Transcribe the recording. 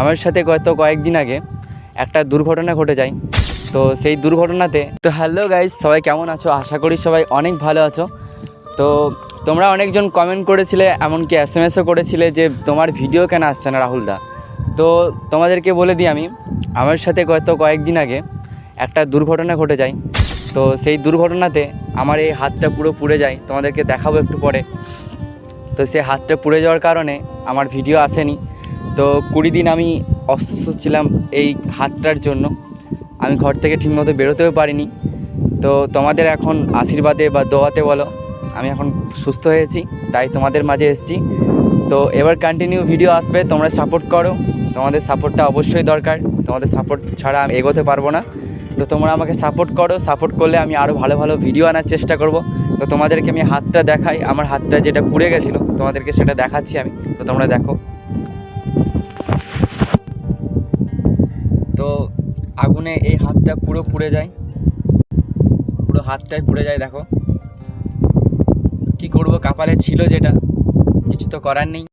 আমার সাথে কয়েকদিন আগে একটা দুর্ঘটনা ঘটে যায়। তো সেই দুর্ঘটনাতে হ্যালো গাইস, সবাই কেমন আছো? আশা করি সবাই অনেক ভালো আছো। তো তোমরা অনেকজন কমেন্ট করেছিলে, এমনকি SMS-ও করেছিলে যে তোমার ভিডিও কেন আসছে না রাহুলদা। তো তোমাদেরকে বলে দিই, আমার সাথে কয়েকদিন আগে একটা দুর্ঘটনা ঘটে যায়। তো সেই দুর্ঘটনাতে আমার এই হাতটা পুরো পুড়ে যায়, তোমাদেরকে দেখাবো একটু পরে। তো সেই হাতটা পুড়ে যাওয়ার কারণে আমার ভিডিও আসেনি। তো 20 দিন আমি অসুস্থ ছিলাম এই হাতটার জন্য, আমি ঘর থেকে ঠিকমতো বেরোতেও পারিনি। তো তোমাদের এখন আশীর্বাদে বা দোয়াতে বলো, আমি এখন সুস্থ হয়েছি, তাই তোমাদের মাঝে এসেছি। তো এবার কন্টিনিউ ভিডিও আসবে, তোমরা সাপোর্ট করো, তোমাদের সাপোর্টটা অবশ্যই দরকার, তোমাদের সাপোর্ট ছাড়া আমি এগোতে পারবো না। তো তোমরা আমাকে সাপোর্ট করো, সাপোর্ট করলে আমি আরও ভালো ভালো ভিডিও আনার চেষ্টা করব। তো তোমাদেরকে আমি হাতটা দেখাই, আমার হাতটা যেটা পুড়ে গেছিলো তোমাদেরকে সেটা দেখাচ্ছি আমি। তো তোমরা দেখো, তো আগুনে এই হাতটা পুরো পুড়ে যায়, পুরো হাতটাই পুড়ে যায়। দেখো কি করব, কপালে ছিল যেটা, কিছু তো করার নেই।